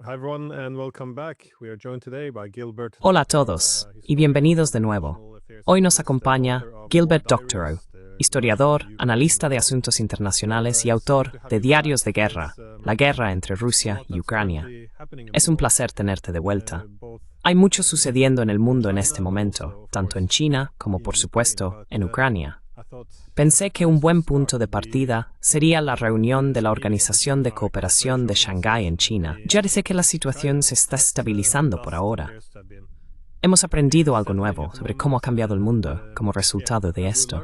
Hi everyone, and welcome back. We are joined today by Gilbert Hola a Doctorow, todos y bienvenidos de nuevo. Hoy nos acompaña Gilbert Doctorow, historiador, analista de asuntos internacionales y autor de Diarios de Guerra, la guerra entre Rusia y Ucrania. Es un placer tenerte de vuelta. Hay mucho sucediendo en el mundo en este momento, tanto en China como, por supuesto, en Ucrania. Pensé que un buen punto de partida sería la reunión de la Organización de Cooperación de Shanghái en China. Ya sé que la situación se está estabilizando por ahora. Hemos aprendido algo nuevo sobre cómo ha cambiado el mundo como resultado de esto.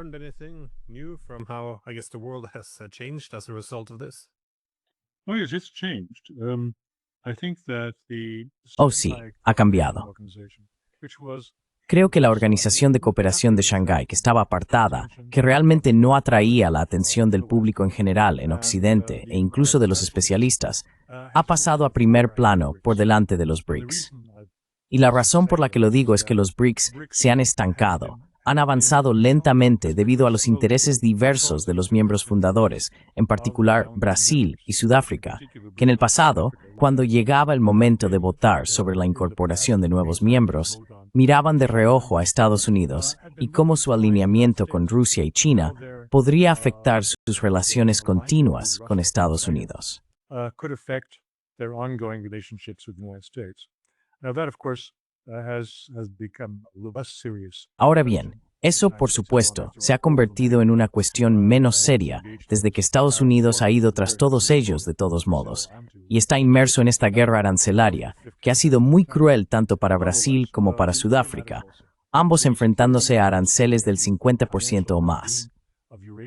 Oh, sí, ha cambiado. Creo que la Organización de Cooperación de Shanghái, que estaba apartada, que realmente no atraía la atención del público en general en Occidente e incluso de los especialistas, ha pasado a primer plano por delante de los BRICS. Y la razón por la que lo digo es que los BRICS se han estancado, han avanzado lentamente debido a los intereses diversos de los miembros fundadores, en particular Brasil y Sudáfrica, que en el pasado, cuando llegaba el momento de votar sobre la incorporación de nuevos miembros, miraban de reojo a Estados Unidos y cómo su alineamiento con Rusia y China podría afectar sus relaciones continuas con Estados Unidos. Ahora bien, eso, por supuesto, se ha convertido en una cuestión menos seria desde que Estados Unidos ha ido tras todos ellos de todos modos, y está inmerso en esta guerra arancelaria, que ha sido muy cruel tanto para Brasil como para Sudáfrica, ambos enfrentándose a aranceles del 50% o más.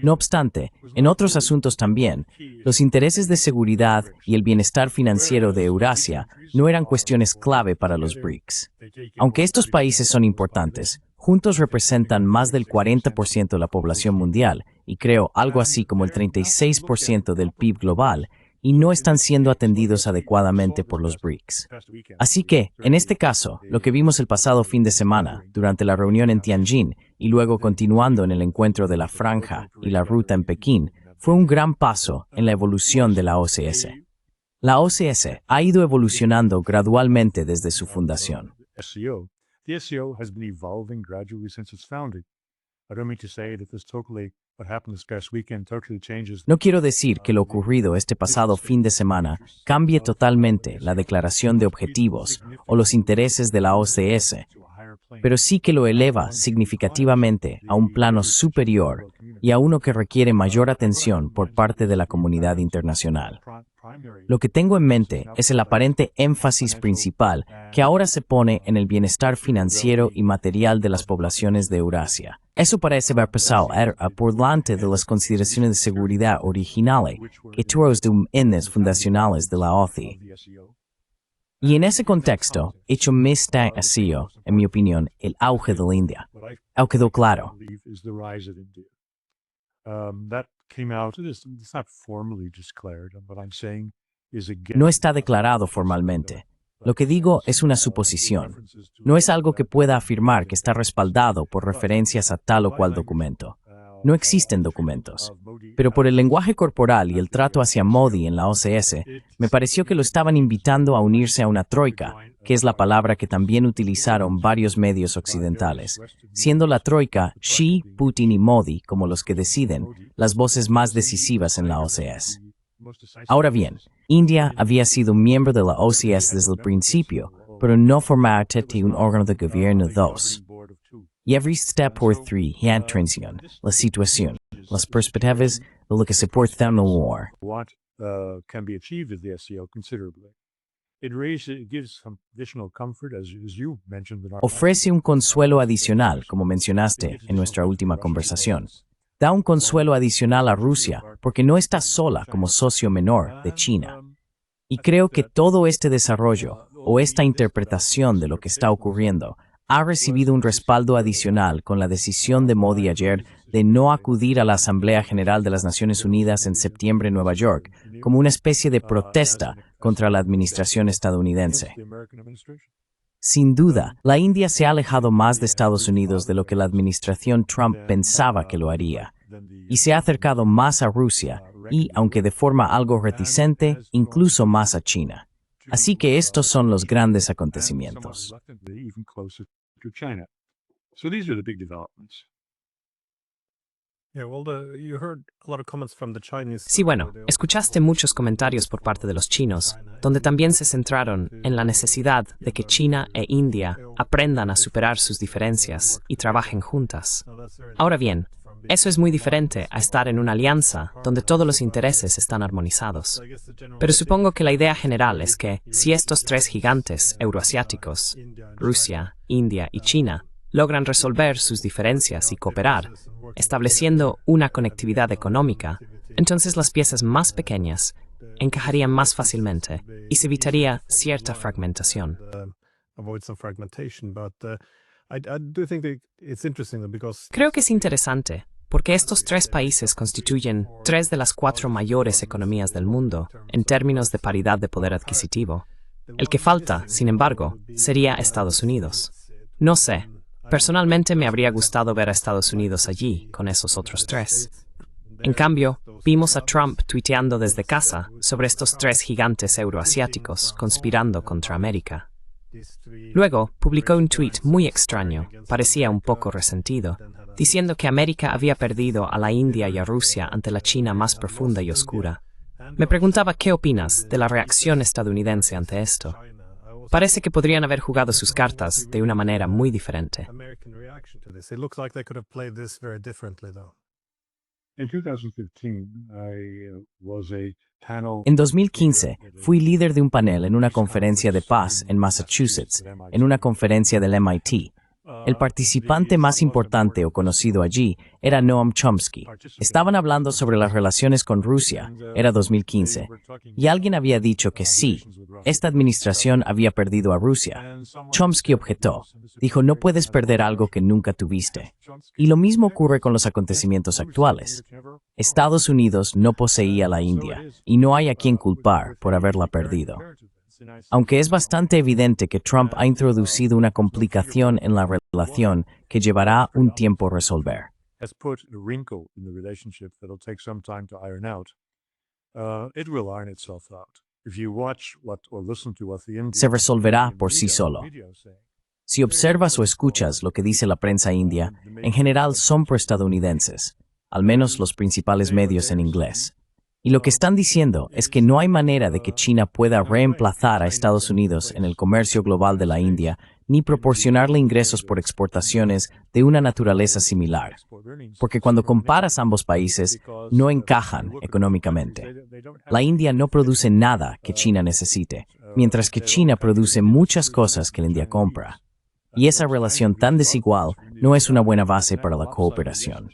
No obstante, en otros asuntos también, los intereses de seguridad y el bienestar financiero de Eurasia no eran cuestiones clave para los BRICS. Aunque estos países son importantes, juntos representan más del 40% de la población mundial y creo algo así como el 36% del PIB global, y no están siendo atendidos adecuadamente por los BRICS. Así que, en este caso, lo que vimos el pasado fin de semana, durante la reunión en Tianjin y luego continuando en el encuentro de la Franja y la Ruta en Pekín, fue un gran paso en la evolución de la OCS. La OCS ha ido evolucionando gradualmente desde su fundación. No quiero decir que lo ocurrido este pasado fin de semana cambie totalmente la declaración de objetivos o los intereses de la OCS, pero sí que lo eleva significativamente a un plano superior y a uno que requiere mayor atención por parte de la comunidad internacional. Lo que tengo en mente es el aparente énfasis principal que ahora se pone en el bienestar financiero y material de las poblaciones de Eurasia. Eso parece haber pasado por delante de las consideraciones de seguridad originales que tuvieron de entes fundacionales de la OCI. Y en ese contexto, hecho me está haciendo, en mi opinión, el auge de la India. ¿Ha quedado claro? No está declarado formalmente. Lo que digo es una suposición. No es algo que pueda afirmar que está respaldado por referencias a tal o cual documento. No existen documentos. Pero por el lenguaje corporal y el trato hacia Modi en la OCS, me pareció que lo estaban invitando a unirse a una troika, que es la palabra que también utilizaron varios medios occidentales, siendo la troika Xi, Putin y Modi, como los que deciden, las voces más decisivas en la OCS. Ahora bien, India había sido miembro de la OCS desde el principio, pero no formaba parte de un órgano de gobierno 2. Y every step por 3 y atención, la situación, las perspectivas de lo que se porta en el war. Ofrece un consuelo adicional, como mencionaste en nuestra última conversación. Da un consuelo adicional a Rusia porque no está sola como socio menor de China. Y creo que todo este desarrollo o esta interpretación de lo que está ocurriendo ha recibido un respaldo adicional con la decisión de Modi ayer de no acudir a la Asamblea General de las Naciones Unidas en septiembre en Nueva York como una especie de protesta contra la administración estadounidense. Sin duda, la India se ha alejado más de Estados Unidos de lo que la administración Trump pensaba que lo haría, y se ha acercado más a Rusia y, aunque de forma algo reticente, incluso más a China. Así que estos son los grandes acontecimientos. Sí, bueno, escuchaste muchos comentarios por parte de los chinos, donde también se centraron en la necesidad de que China e India aprendan a superar sus diferencias y trabajen juntas. Ahora bien, eso es muy diferente a estar en una alianza donde todos los intereses están armonizados. Pero supongo que la idea general es que si estos tres gigantes euroasiáticos, Rusia, India y China, logran resolver sus diferencias y cooperar, estableciendo una conectividad económica, entonces las piezas más pequeñas encajarían más fácilmente y se evitaría cierta fragmentación. Creo que es interesante, porque estos tres países constituyen 3 de las 4 mayores economías del mundo en términos de paridad de poder adquisitivo. El que falta, sin embargo, sería Estados Unidos. No sé, personalmente me habría gustado ver a Estados Unidos allí, con esos otros 3. En cambio, vimos a Trump tuiteando desde casa sobre estos 3 gigantes euroasiáticos conspirando contra América. Luego, publicó un tuit muy extraño, parecía un poco resentido, diciendo que América había perdido a la India y a Rusia ante la China más profunda y oscura. Me preguntaba qué opinas de la reacción estadounidense ante esto. Parece que podrían haber jugado sus cartas de una manera muy diferente. En 2015, fui líder de un panel en una conferencia de paz en Massachusetts, en una conferencia del MIT. El participante más importante o conocido allí era Noam Chomsky. Estaban hablando sobre las relaciones con Rusia, era 2015, y alguien había dicho que sí, esta administración había perdido a Rusia. Chomsky objetó, dijo, no puedes perder algo que nunca tuviste. Y lo mismo ocurre con los acontecimientos actuales. Estados Unidos no poseía la India, y no hay a quien culpar por haberla perdido. Aunque es bastante evidente que Trump ha introducido una complicación en la relación que llevará un tiempo resolver. Se resolverá por sí solo. Si observas o escuchas lo que dice la prensa india, en general son pro-estadounidenses, al menos los principales medios en inglés. Y lo que están diciendo es que no hay manera de que China pueda reemplazar a Estados Unidos en el comercio global de la India, ni proporcionarle ingresos por exportaciones de una naturaleza similar. Porque cuando comparas ambos países, no encajan económicamente. La India no produce nada que China necesite, mientras que China produce muchas cosas que la India compra. Y esa relación tan desigual no es una buena base para la cooperación.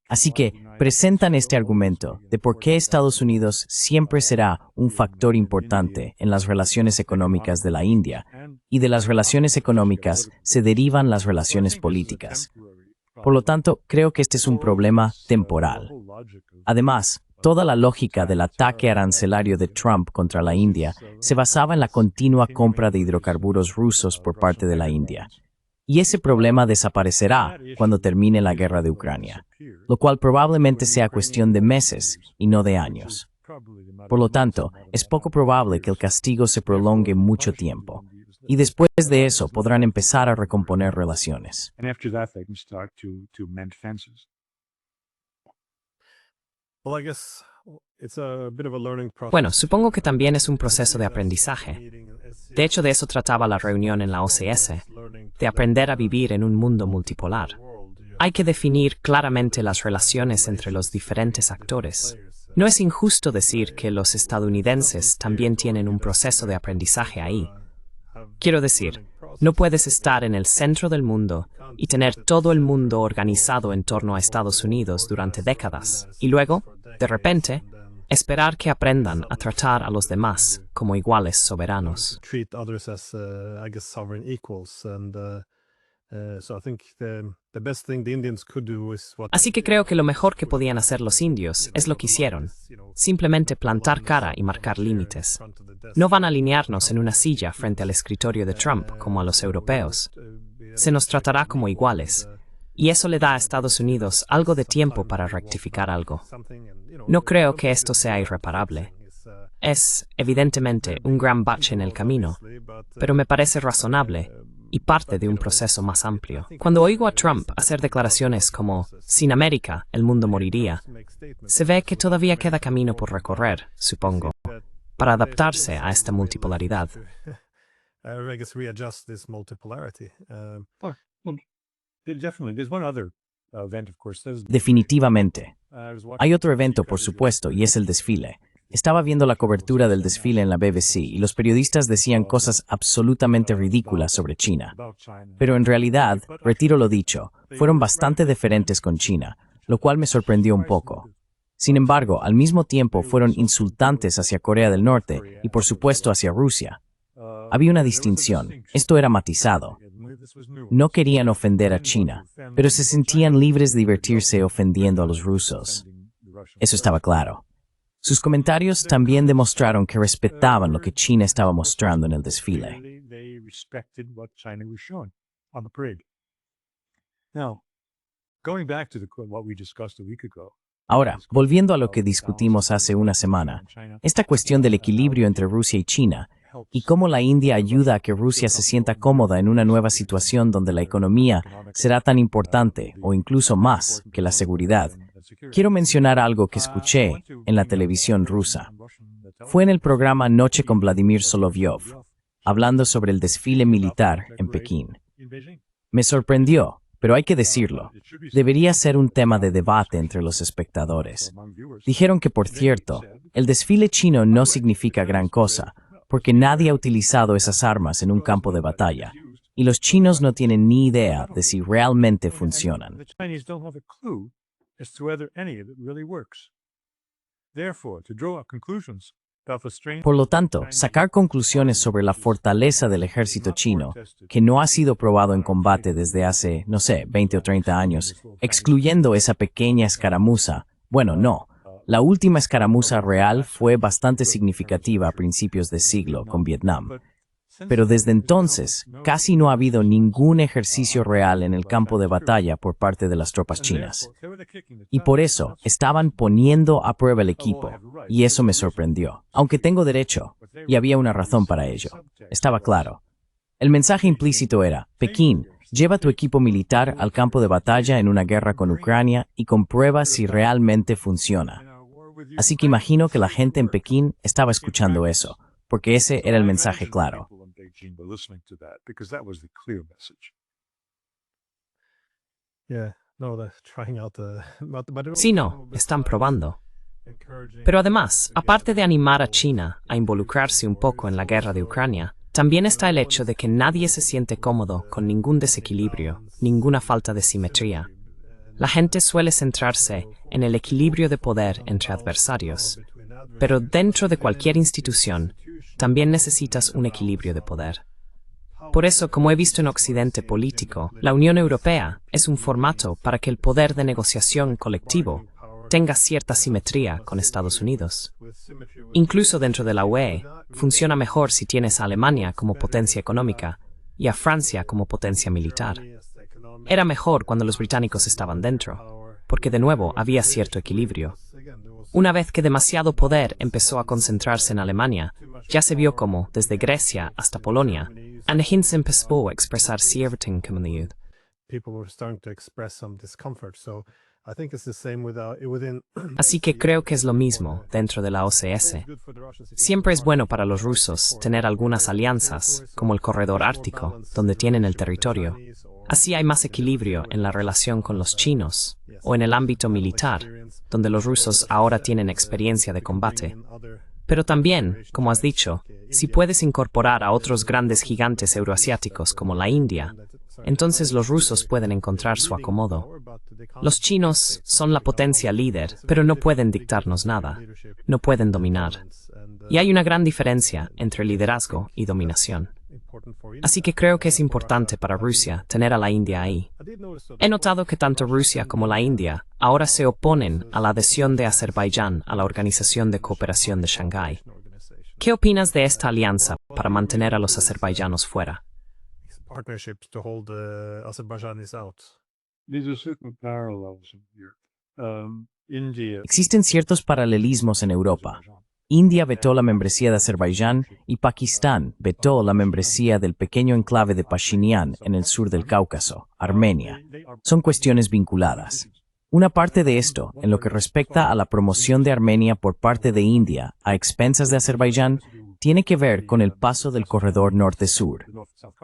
Así que presentan este argumento de por qué Estados Unidos siempre será un factor importante en las relaciones económicas de la India, y de las relaciones económicas se derivan las relaciones políticas. Por lo tanto, creo que este es un problema temporal. Además, toda la lógica del ataque arancelario de Trump contra la India se basaba en la continua compra de hidrocarburos rusos por parte de la India. Y ese problema desaparecerá cuando termine la guerra de Ucrania, lo cual probablemente sea cuestión de meses y no de años. Por lo tanto, es poco probable que el castigo se prolongue mucho tiempo, y después de eso podrán empezar a recomponer relaciones. Bueno, supongo que también es un proceso de aprendizaje. De hecho, de eso trataba la reunión en la OCS, de aprender a vivir en un mundo multipolar. Hay que definir claramente las relaciones entre los diferentes actores. No es injusto decir que los estadounidenses también tienen un proceso de aprendizaje ahí. Quiero decir, no puedes estar en el centro del mundo y tener todo el mundo organizado en torno a Estados Unidos durante décadas, y luego, de repente, esperar que aprendan a tratar a los demás como iguales soberanos. Así que creo que lo mejor que podían hacer los indios es lo que hicieron, simplemente plantar cara y marcar límites. No van a alinearnos en una silla frente al escritorio de Trump como a los europeos. Se nos tratará como iguales, y eso le da a Estados Unidos algo de tiempo para rectificar algo. No creo que esto sea irreparable. Es, evidentemente, un gran bache en el camino, pero me parece razonable y parte de un proceso más amplio. Cuando oigo a Trump hacer declaraciones como «Sin América, el mundo moriría», se ve que todavía queda camino por recorrer, supongo, para adaptarse a esta multipolaridad. Definitivamente. Hay otro evento, por supuesto, y es el desfile. Estaba viendo la cobertura del desfile en la BBC y los periodistas decían cosas absolutamente ridículas sobre China. Pero en realidad, retiro lo dicho, fueron bastante deferentes con China, lo cual me sorprendió un poco. Sin embargo, al mismo tiempo fueron insultantes hacia Corea del Norte y por supuesto hacia Rusia. Había una distinción, esto era matizado. No querían ofender a China, pero se sentían libres de divertirse ofendiendo a los rusos. Eso estaba claro. Sus comentarios también demostraron que respetaban lo que China estaba mostrando en el desfile. Ahora, volviendo a lo que discutimos hace una semana, esta cuestión del equilibrio entre Rusia y China, y cómo la India ayuda a que Rusia se sienta cómoda en una nueva situación donde la economía será tan importante, o incluso más, que la seguridad. Quiero mencionar algo que escuché en la televisión rusa. Fue en el programa Noche con Vladimir Solovyov, hablando sobre el desfile militar en Pekín. Me sorprendió, pero hay que decirlo, debería ser un tema de debate entre los espectadores. Dijeron que, por cierto, el desfile chino no significa gran cosa, porque nadie ha utilizado esas armas en un campo de batalla, y los chinos no tienen ni idea de si realmente funcionan. Por lo tanto, sacar conclusiones sobre la fortaleza del ejército chino, que no ha sido probado en combate desde hace, no sé, 20 o 30 años, excluyendo esa pequeña escaramuza, bueno, no. La última escaramuza real fue bastante significativa a principios de siglo con Vietnam. Pero desde entonces, casi no ha habido ningún ejercicio real en el campo de batalla por parte de las tropas chinas. Y por eso, estaban poniendo a prueba el equipo, y eso me sorprendió. Aunque tengo derecho, y había una razón para ello. Estaba claro. El mensaje implícito era, Pekín, lleva tu equipo militar al campo de batalla en una guerra con Ucrania y comprueba si realmente funciona. Así que imagino que la gente en Pekín estaba escuchando eso, porque ese era el mensaje claro. Sí, no, están probando. Pero además, aparte de animar a China a involucrarse un poco en la guerra de Ucrania, también está el hecho de que nadie se siente cómodo con ningún desequilibrio, ninguna falta de simetría. La gente suele centrarse en el equilibrio de poder entre adversarios, pero dentro de cualquier institución, también necesitas un equilibrio de poder. Por eso, como he visto en Occidente político, la Unión Europea es un formato para que el poder de negociación colectivo tenga cierta simetría con Estados Unidos. Incluso dentro de la UE, funciona mejor si tienes a Alemania como potencia económica y a Francia como potencia militar. Era mejor cuando los británicos estaban dentro, porque de nuevo había cierto equilibrio. Una vez que demasiado poder empezó a concentrarse en Alemania, ya se vio como, desde Grecia hasta Polonia, Anakin se empezó a expresar cierta incomodidad. Así que creo que es lo mismo dentro de la OCS. Siempre es bueno para los rusos tener algunas alianzas, como el corredor ártico, donde tienen el territorio. Así hay más equilibrio en la relación con los chinos, o en el ámbito militar, donde los rusos ahora tienen experiencia de combate. Pero también, como has dicho, si puedes incorporar a otros grandes gigantes euroasiáticos como la India, entonces los rusos pueden encontrar su acomodo. Los chinos son la potencia líder, pero no pueden dictarnos nada, no pueden dominar. Y hay una gran diferencia entre liderazgo y dominación. Así que creo que es importante para Rusia tener a la India ahí. He notado que tanto Rusia como la India ahora se oponen a la adhesión de Azerbaiyán a la Organización de Cooperación de Shanghái. ¿Qué opinas de esta alianza para mantener a los azerbaiyanos fuera? India. Existen ciertos paralelismos en Europa. India vetó la membresía de Azerbaiyán y Pakistán vetó la membresía del pequeño enclave de Pashinyan en el sur del Cáucaso, Armenia. Son cuestiones vinculadas. Una parte de esto, en lo que respecta a la promoción de Armenia por parte de India a expensas de Azerbaiyán, tiene que ver con el paso del corredor norte-sur,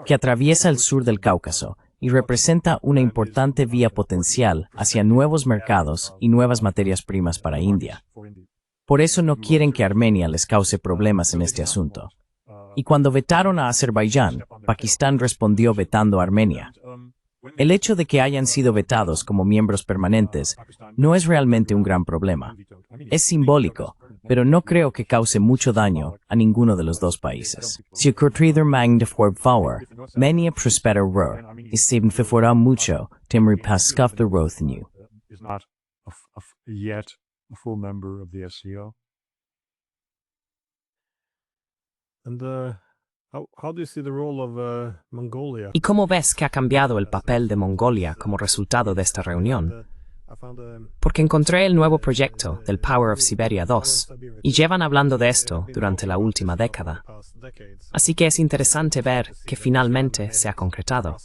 que atraviesa el sur del Cáucaso y representa una importante vía potencial hacia nuevos mercados y nuevas materias primas para India. Por eso no quieren que Armenia les cause problemas en este asunto. Y cuando vetaron a Azerbaiyán, Pakistán respondió vetando a Armenia. El hecho de que hayan sido vetados como miembros permanentes no es realmente un gran problema. Es simbólico, pero no creo que cause mucho daño a ninguno de los dos países. Si ocurrido magn de favor, menia prospera rur, y se beneficiará mucho, temri pascaf de rothenue. A full member of the SCO. And how do you see the role of Mongolia? ¿Y cómo ves que ha cambiado el papel de Mongolia como resultado de esta reunión? Porque encontré el nuevo proyecto del Power of Siberia 2 y llevan hablando de esto durante la última década. Así que es interesante ver que finalmente se ha concretado.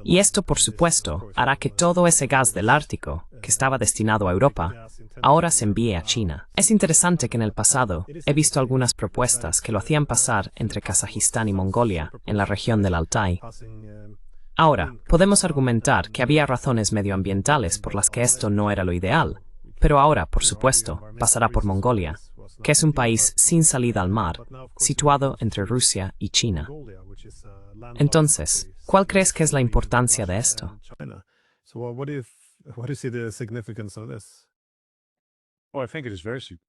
Y esto, por supuesto, hará que todo ese gas del Ártico, que estaba destinado a Europa, ahora se envíe a China. Es interesante que en el pasado he visto algunas propuestas que lo hacían pasar entre Kazajistán y Mongolia, en la región del Altai. Ahora, podemos argumentar que había razones medioambientales por las que esto no era lo ideal, pero ahora, por supuesto, pasará por Mongolia, que es un país sin salida al mar, situado entre Rusia y China. Entonces, ¿cuál crees que es la importancia de esto? What do you see the significance of this? Oh, I think it is very super.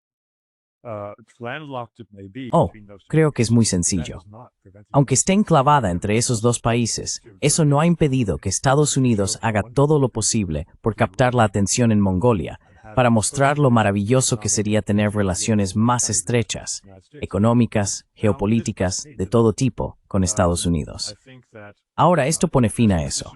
Landlocked it may be Oh, between those two creo que es muy countries, that sencillo. does not prevent it. Aunque esté enclavada entre esos dos países, eso no ha impedido que Estados Unidos haga todo lo posible por captar la atención en Mongolia, para mostrar lo maravilloso que sería tener relaciones más estrechas, económicas, geopolíticas, de todo tipo, con Estados Unidos. Ahora, esto pone fin a eso.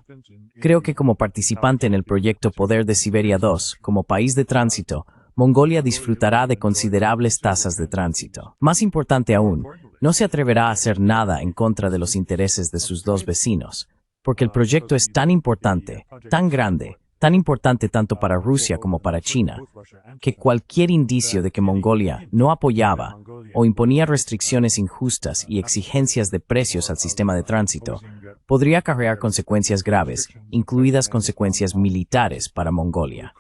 Creo que como participante en el proyecto Poder de Siberia 2, como país de tránsito, Mongolia disfrutará de considerables tasas de tránsito. Más importante aún, no se atreverá a hacer nada en contra de los intereses de sus dos vecinos, porque el proyecto es tan importante, tan grande, tan importante tanto para Rusia como para China, que cualquier indicio de que Mongolia no apoyaba o imponía restricciones injustas y exigencias de precios al sistema de tránsito podría acarrear consecuencias graves, incluidas consecuencias militares para Mongolia.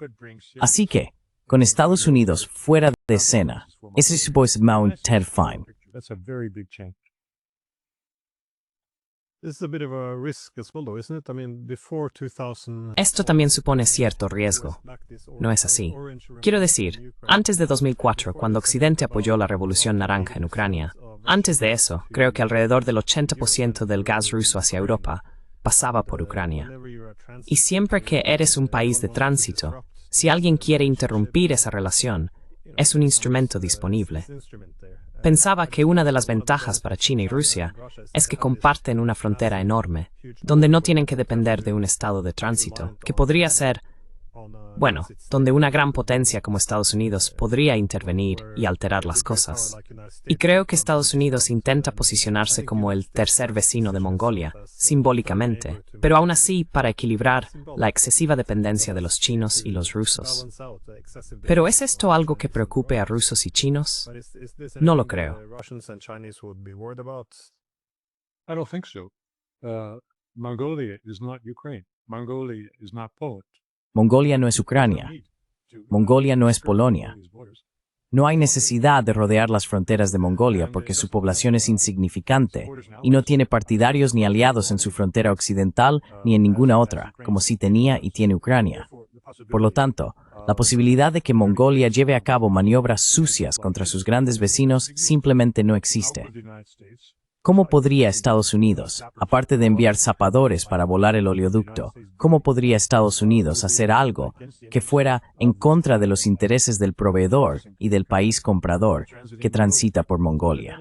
Así que, con Estados Unidos fuera de escena, ese es Mount terrifying. That's a very big change. This is a bit of a risk as well, though, isn't it? I mean, before 2000. Esto también supone cierto riesgo. ¿No es así? Quiero decir, antes de 2004, cuando Occidente apoyó la Revolución Naranja en Ucrania, antes de eso, creo que alrededor del 80% del gas ruso hacia Europa pasaba por Ucrania. Y siempre que eres un país de tránsito, si alguien quiere interrumpir esa relación, es un instrumento disponible. Pensaba que una de las ventajas para China y Rusia es que comparten una frontera enorme, donde no tienen que depender de un estado de tránsito, que podría ser, bueno, donde una gran potencia como Estados Unidos podría intervenir y alterar las cosas. Y creo que Estados Unidos intenta posicionarse como el tercer vecino de Mongolia, simbólicamente, pero aún así para equilibrar la excesiva dependencia de los chinos y los rusos. ¿Pero es esto algo que preocupe a rusos y chinos? No lo creo. I don't think so. Mongolia is not Ukraine. Mongolia is not Poland. Mongolia no es Ucrania. Mongolia no es Polonia. No hay necesidad de rodear las fronteras de Mongolia porque su población es insignificante y no tiene partidarios ni aliados en su frontera occidental ni en ninguna otra, como sí tenía y tiene Ucrania. Por lo tanto, la posibilidad de que Mongolia lleve a cabo maniobras sucias contra sus grandes vecinos simplemente no existe. ¿Cómo podría Estados Unidos, aparte de enviar zapadores para volar el oleoducto, cómo podría Estados Unidos hacer algo que fuera en contra de los intereses del proveedor y del país comprador que transita por Mongolia?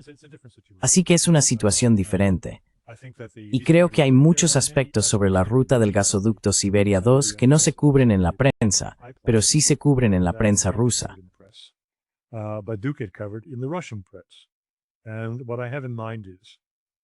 Así que es una situación diferente. Y creo que hay muchos aspectos sobre la ruta del gasoducto Siberia 2 que no se cubren en la prensa, pero sí se cubren en la prensa rusa. But do get covered in the Russian press. And what I have in mind is,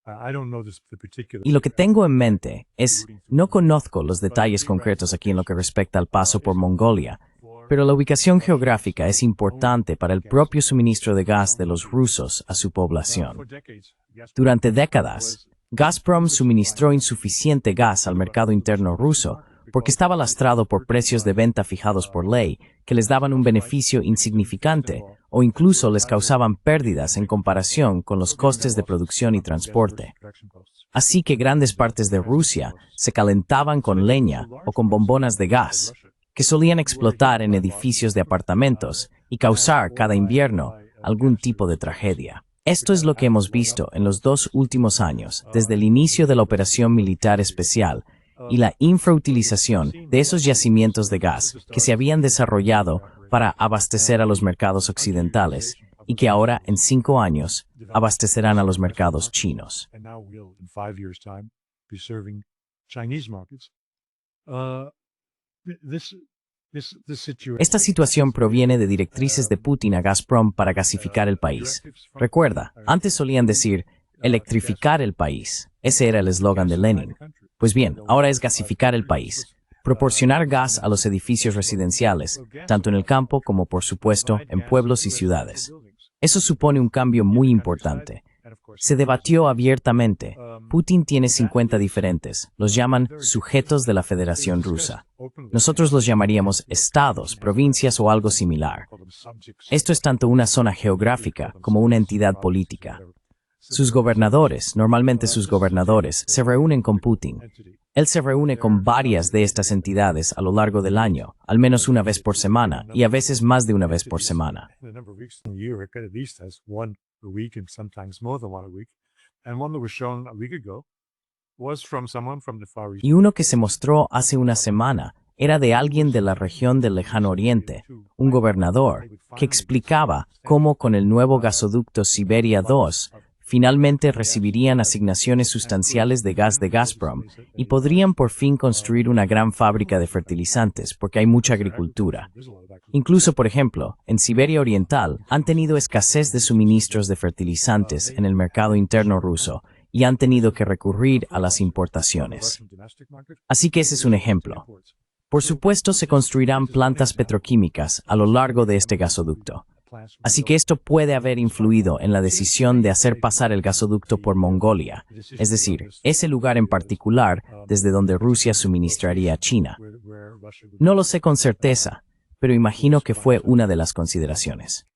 I don't know the particular. Y lo que tengo en mente es, no conozco los detalles concretos aquí en lo que respecta al paso por Mongolia, pero la ubicación geográfica es importante para el propio suministro de gas de los rusos a su población. Durante décadas, Gazprom suministró insuficiente gas al mercado interno ruso porque estaba lastrado por precios de venta fijados por ley que les daban un beneficio insignificante o incluso les causaban pérdidas en comparación con los costes de producción y transporte. Así que grandes partes de Rusia se calentaban con leña o con bombonas de gas, que solían explotar en edificios de apartamentos y causar cada invierno algún tipo de tragedia. Esto es lo que hemos visto en los 2 últimos años, desde el inicio de la operación militar especial y la infrautilización de esos yacimientos de gas que se habían desarrollado para abastecer a los mercados occidentales y que ahora, en 5 años, abastecerán a los mercados chinos. Esta situación proviene de directrices de Putin a Gazprom para gasificar el país. Recuerda, antes solían decir, electrificar el país. Ese era el eslogan de Lenin. Pues bien, ahora es gasificar el país. Proporcionar gas a los edificios residenciales, tanto en el campo como, por supuesto, en pueblos y ciudades. Eso supone un cambio muy importante. Se debatió abiertamente. Putin tiene 50 diferentes. Los llaman sujetos de la Federación Rusa. Nosotros los llamaríamos estados, provincias o algo similar. Esto es tanto una zona geográfica como una entidad política. Sus gobernadores, normalmente sus gobernadores, se reúnen con Putin. Él se reúne con varias de estas entidades a lo largo del año, al menos una vez por semana, y a veces más de una vez por semana. Y uno que se mostró hace una semana era de alguien de la región del Lejano Oriente, un gobernador, que explicaba cómo con el nuevo gasoducto Siberia 2 finalmente recibirían asignaciones sustanciales de gas de Gazprom y podrían por fin construir una gran fábrica de fertilizantes porque hay mucha agricultura. Incluso, por ejemplo, en Siberia Oriental han tenido escasez de suministros de fertilizantes en el mercado interno ruso y han tenido que recurrir a las importaciones. Así que ese es un ejemplo. Por supuesto, se construirán plantas petroquímicas a lo largo de este gasoducto. Así que esto puede haber influido en la decisión de hacer pasar el gasoducto por Mongolia, es decir, ese lugar en particular desde donde Rusia suministraría a China. No lo sé con certeza, pero imagino que fue una de las consideraciones.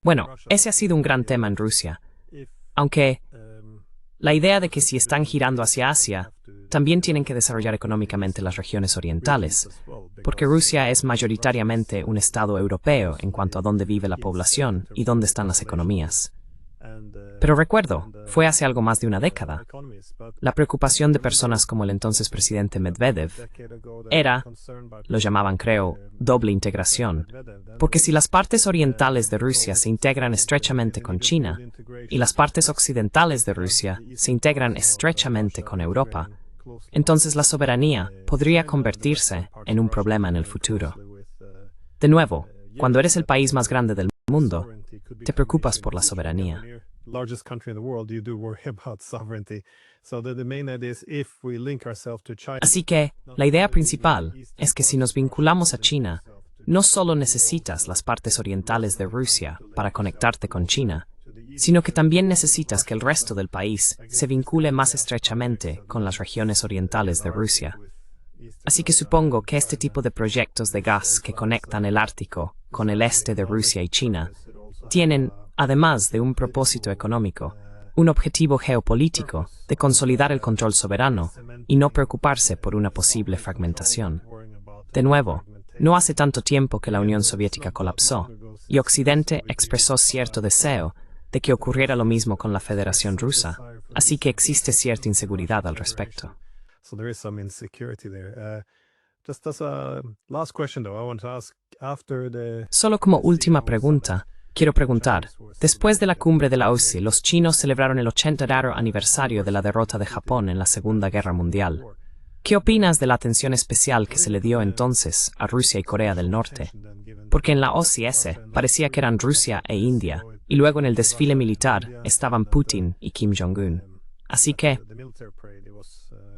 Bueno, ese ha sido un gran tema en Rusia, aunque la idea de que si están girando hacia Asia, también tienen que desarrollar económicamente las regiones orientales, porque Rusia es mayoritariamente un estado europeo en cuanto a dónde vive la población y dónde están las economías. Pero recuerdo, fue hace algo más de una década. La preocupación de personas como el entonces presidente Medvedev era, lo llamaban creo, doble integración, porque si las partes orientales de Rusia se integran estrechamente con China y las partes occidentales de Rusia se integran estrechamente con Europa, entonces la soberanía podría convertirse en un problema en el futuro. De nuevo, cuando eres el país más grande del mundo, te preocupas por la soberanía. Así que, la idea principal es que si nos vinculamos a China, no solo necesitas las partes orientales de Rusia para conectarte con China, sino que también necesitas que el resto del país se vincule más estrechamente con las regiones orientales de Rusia. Así que supongo que este tipo de proyectos de gas que conectan el Ártico con el este de Rusia y China tienen, además de un propósito económico, un objetivo geopolítico de consolidar el control soberano y no preocuparse por una posible fragmentación. De nuevo, no hace tanto tiempo que la Unión Soviética colapsó y Occidente expresó cierto deseo de que ocurriera lo mismo con la Federación Rusa, así que existe cierta inseguridad al respecto. Just as a last question, though, I want to ask after the. Solo como última pregunta, quiero preguntar, después de la cumbre de la OSCE, los chinos celebraron el 80º aniversario de la derrota de Japón en la Segunda Guerra Mundial. ¿Qué opinas de la atención especial que se le dio entonces a Rusia y Corea del Norte? Porque en la OCS parecía que eran Rusia e India, y luego en el desfile militar estaban Putin y Kim Jong-un. Así que,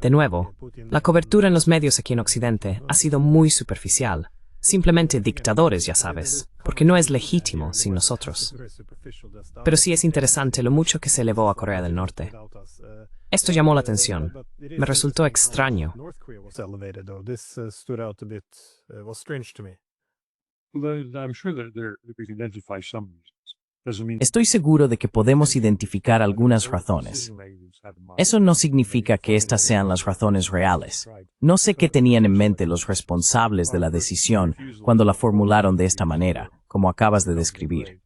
de nuevo, la cobertura en los medios aquí en Occidente ha sido muy superficial. Simplemente dictadores, ya sabes, porque no es legítimo sin nosotros. Pero sí es interesante lo mucho que se elevó a Corea del Norte. Esto llamó la atención. Me resultó extraño. Estoy seguro de que podemos identificar algunas razones. Eso no significa que estas sean las razones reales. No sé qué tenían en mente los responsables de la decisión cuando la formularon de esta manera, como acabas de describir.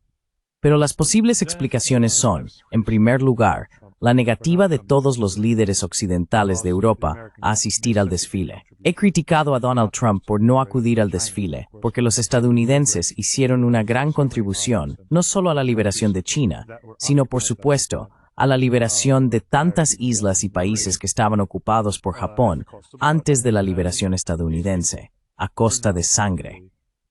Pero las posibles explicaciones son, en primer lugar, la negativa de todos los líderes occidentales de Europa a asistir al desfile. He criticado a Donald Trump por no acudir al desfile, porque los estadounidenses hicieron una gran contribución, no solo a la liberación de China, sino, por supuesto, a la liberación de tantas islas y países que estaban ocupados por Japón antes de la liberación estadounidense, a costa de sangre.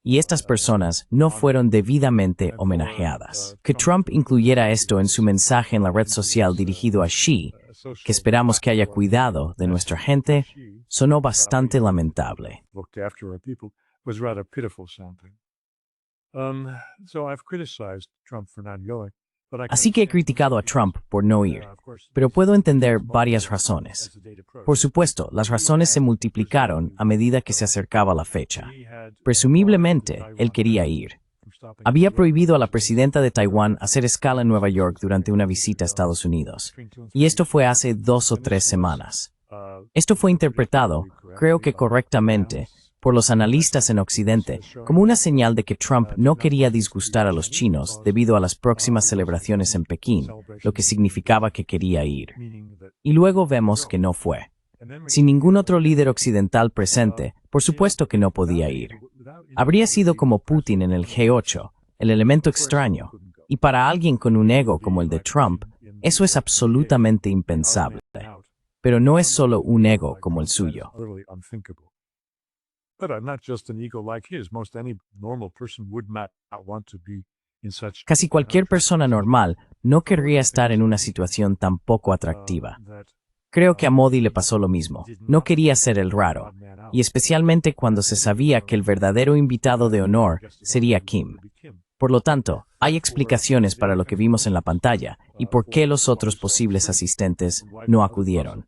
Y estas personas no fueron debidamente homenajeadas. Que Trump incluyera esto en su mensaje en la red social dirigido a Xi, que esperamos que haya cuidado de nuestra gente, sonó bastante lamentable. Así que he criticado a Trump por no ir, pero puedo entender varias razones. Por supuesto, las razones se multiplicaron a medida que se acercaba la fecha. Presumiblemente, él quería ir. Había prohibido a la presidenta de Taiwán hacer escala en Nueva York durante una visita a Estados Unidos, y esto fue hace 2 o 3 semanas. Esto fue interpretado, creo que correctamente, por los analistas en Occidente como una señal de que Trump no quería disgustar a los chinos debido a las próximas celebraciones en Pekín, lo que significaba que quería ir. Y luego vemos que no fue. Sin ningún otro líder occidental presente, por supuesto que no podía ir. Habría sido como Putin en el G8, el elemento extraño, y para alguien con un ego como el de Trump, eso es absolutamente impensable. Pero no es solo un ego como el suyo. Casi cualquier persona normal no querría estar en una situación tan poco atractiva. Creo que a Modi le pasó lo mismo. No quería ser el raro, y especialmente cuando se sabía que el verdadero invitado de honor sería Kim. Por lo tanto, hay explicaciones para lo que vimos en la pantalla y por qué los otros posibles asistentes no acudieron.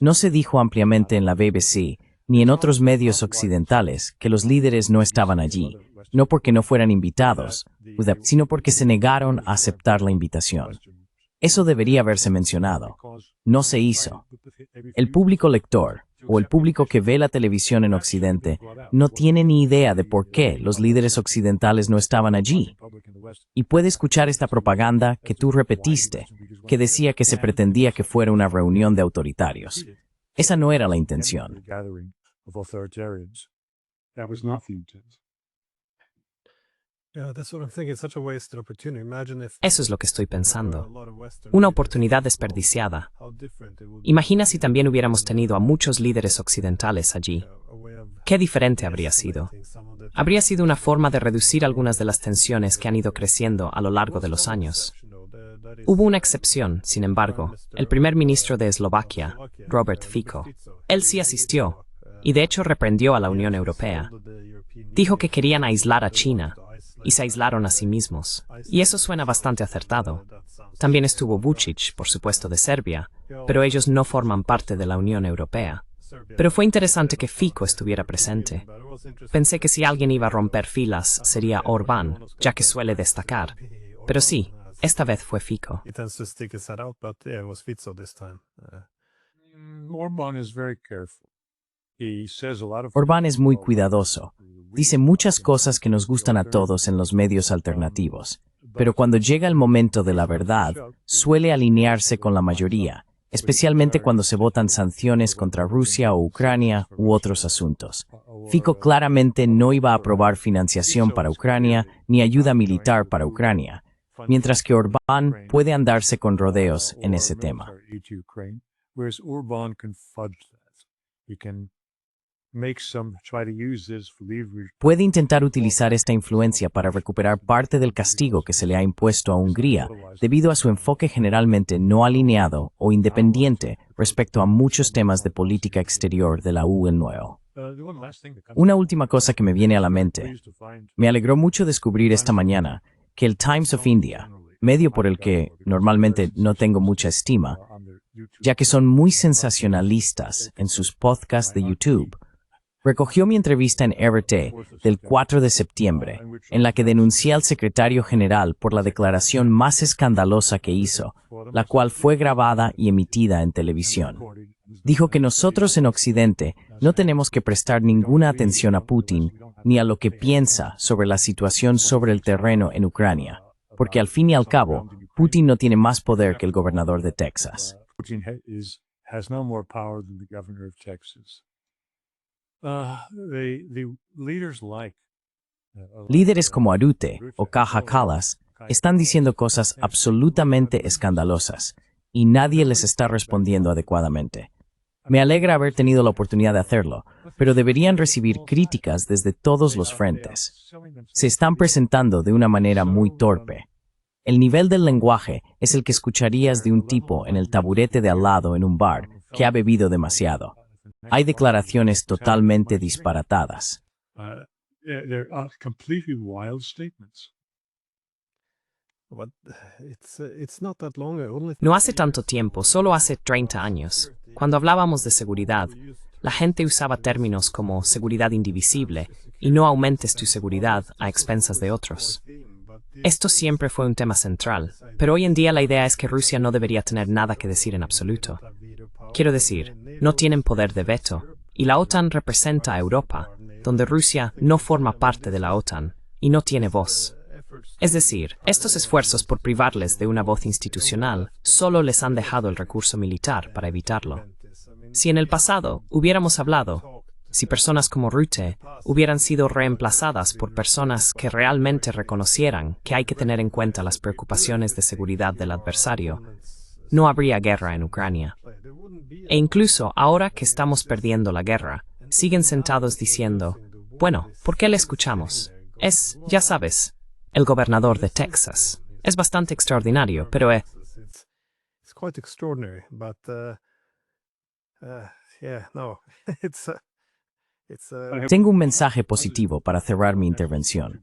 No se dijo ampliamente en la BBC ni en otros medios occidentales que los líderes no estaban allí, no porque no fueran invitados, sino porque se negaron a aceptar la invitación. Eso debería haberse mencionado. No se hizo. El público lector, o el público que ve la televisión en Occidente, no tiene ni idea de por qué los líderes occidentales no estaban allí. Y puede escuchar esta propaganda que tú repetiste, que decía que se pretendía que fuera una reunión de autoritarios. Esa no era la intención. Eso es lo que estoy pensando. Una oportunidad desperdiciada. Imagina si también hubiéramos tenido a muchos líderes occidentales allí. ¿Qué diferente habría sido? Habría sido una forma de reducir algunas de las tensiones que han ido creciendo a lo largo de los años. Hubo una excepción, sin embargo, el primer ministro de Eslovaquia, Robert Fico. Él sí asistió, y de hecho reprendió a la Unión Europea. Dijo que querían aislar a China, y se aislaron a sí mismos. Y eso suena bastante acertado. También estuvo Vučić, por supuesto, de Serbia, pero ellos no forman parte de la Unión Europea. Pero fue interesante que Fico estuviera presente. Pensé que si alguien iba a romper filas sería Orbán, ya que suele destacar. Pero sí, esta vez fue Fico. Orbán es muy cuidadoso. Dice muchas cosas que nos gustan a todos en los medios alternativos, pero cuando llega el momento de la verdad, suele alinearse con la mayoría, especialmente cuando se votan sanciones contra Rusia o Ucrania u otros asuntos. Fico claramente no iba a aprobar financiación para Ucrania ni ayuda militar para Ucrania, mientras que Orbán puede andarse con rodeos en ese tema. Puede intentar utilizar esta influencia para recuperar parte del castigo que se le ha impuesto a Hungría debido a su enfoque generalmente no alineado o independiente respecto a muchos temas de política exterior de la UE. Una última cosa que me viene a la mente. Me alegró mucho descubrir esta mañana que el Times of India, medio por el que normalmente no tengo mucha estima, ya que son muy sensacionalistas en sus podcasts de YouTube, recogió mi entrevista en RT del 4 de septiembre, en la que denuncié al secretario general por la declaración más escandalosa que hizo, la cual fue grabada y emitida en televisión. Dijo que nosotros en Occidente no tenemos que prestar ninguna atención a Putin ni a lo que piensa sobre la situación sobre el terreno en Ucrania, porque al fin y al cabo, Putin no tiene más poder que el gobernador de Texas. Putin has no more power than the governor of Texas. Líderes como Arute o Kaja Kallas están diciendo cosas absolutamente escandalosas y nadie les está respondiendo adecuadamente. Me alegra haber tenido la oportunidad de hacerlo, pero deberían recibir críticas desde todos los frentes. Se están presentando de una manera muy torpe. El nivel del lenguaje es el que escucharías de un tipo en el taburete de al lado en un bar que ha bebido demasiado. Hay declaraciones totalmente disparatadas. They're completely wild statements. But it's not that long. Only No hace tanto tiempo, solo hace 30 años. Cuando hablábamos de seguridad, la gente usaba términos como seguridad indivisible y no aumentes tu seguridad a expensas de otros. Esto siempre fue un tema central, pero hoy en día la idea es que Rusia no debería tener nada que decir en absoluto. Quiero decir, no tienen poder de veto, y la OTAN representa a Europa, donde Rusia no forma parte de la OTAN y no tiene voz. Es decir, estos esfuerzos por privarles de una voz institucional solo les han dejado el recurso militar para evitarlo. Si en el pasado hubiéramos hablado, si personas como Rutte hubieran sido reemplazadas por personas que realmente reconocieran que hay que tener en cuenta las preocupaciones de seguridad del adversario, no habría guerra en Ucrania. E incluso ahora que estamos perdiendo la guerra, siguen sentados diciendo, bueno, ¿por qué le escuchamos? Es, ya sabes, el gobernador de Texas. Es bastante extraordinario, pero it's quite extraordinary, but yeah, no, it's Tengo un mensaje positivo para cerrar mi intervención.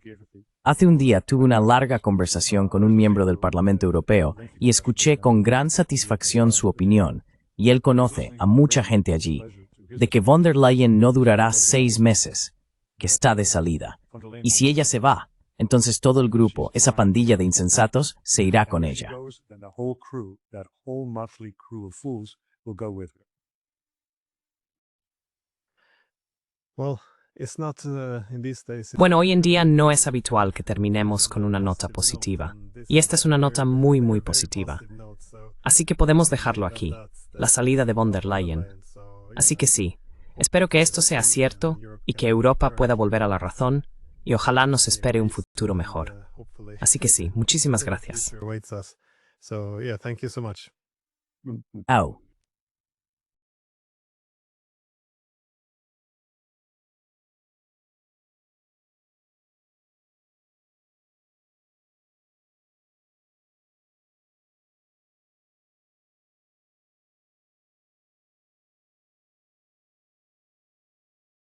Hace un día tuve una larga conversación con un miembro del Parlamento Europeo y escuché con gran satisfacción su opinión, y él conoce a mucha gente allí, de que von der Leyen no durará 6 meses, que está de salida. Y si ella se va, entonces todo el grupo, esa pandilla de insensatos, se irá con ella. well, it's not in these days. bueno, hoy en día no es habitual que terminemos con una nota positiva. Y esta es una nota muy, muy positiva. Así que podemos dejarlo aquí, la salida de von der Leyen. Así que sí, espero que esto sea cierto y que Europa pueda volver a la razón y ojalá nos espere un futuro mejor. Así que sí, muchísimas gracias. So yeah, thank you so much. Au.